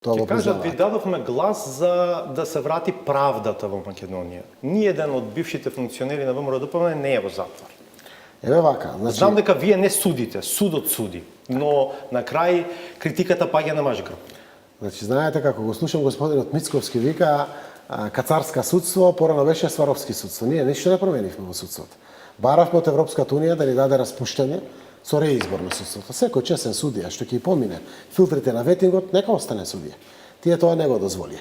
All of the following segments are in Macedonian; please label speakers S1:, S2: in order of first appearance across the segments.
S1: Ќе кажат, ви
S2: признаваат.
S1: дадовме глас за да се врати правдата во Македонија. Ниеден од бившите функционери на ВМРО-ДПМН не е во затвор.
S2: Еве вака, значи
S1: Знам дека вие не судите, судот суди, но на крај критиката паѓа на ваш грб.
S2: Значи, знаете, како го слушам господинот Мицковски вика кацарска судство, порано беше сваровски судство. Ние ништо не променивме во судството. Баравме од Европската унија да ни даде распуштање со реизбор на судството. Секој чесен судија што ќе помине филтрите на ветингот, нека остане судија. Тие тоа не го дозволија.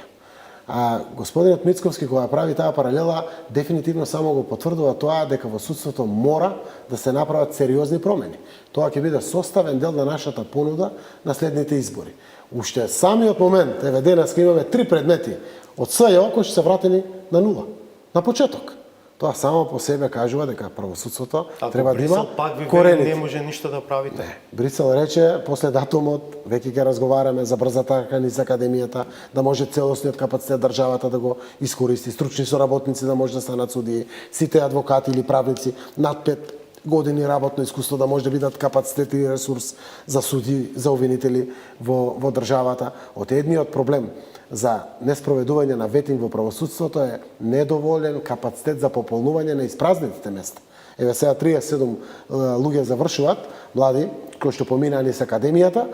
S2: А господинот Мицковски кога прави таа паралела, дефинитивно само го потврдува тоа дека во судството мора да се направат сериозни промени. Тоа ќе биде составен дел на нашата понуда на следните избори. Уште самиот момент, еве денес имаме 3 предмети од СЈО кои ќе се вратени на нула. На почеток. Тоа само по себе кажува дека правосудството треба да има
S1: пак ви
S2: корените.
S1: не може ништо да правите.
S2: Брисел рече, после датумот, веќе ќе разговараме за брзата низ академијата, да може целосниот капацитет државата да го искористи, стручни соработници да може да станат судии, сите адвокати или правници над 5 години работно искуство да може да бидат капацитет и ресурс за суди, за обвинители во државата. Од едниот проблем за неспроведување на ветинг во правосудството е недоволен капацитет за пополнување на испразнетите места. Еве сега 37 луѓе завршуваат, млади, кои што поминаа низ академијата,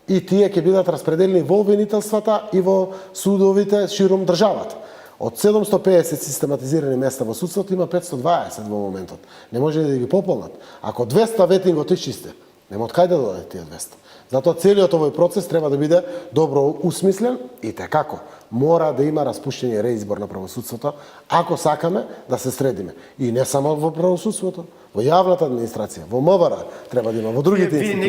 S2: и тие ќе бидат распределени во обвинителствата и во судовите ширум државата. Од 750 систематизирани места во судството има 520 во моментот. Не може да ги пополнат. Ако 200 ветингот исчисте, нема од кај да додадат тие 200. Затоа целиот овој процес треба да биде добро усмислен и како мора да има распуштање реизбор на правосудството, ако сакаме да се средиме. И не само во правосудството, во јавната администрација, во МВР треба да има, во другите институции.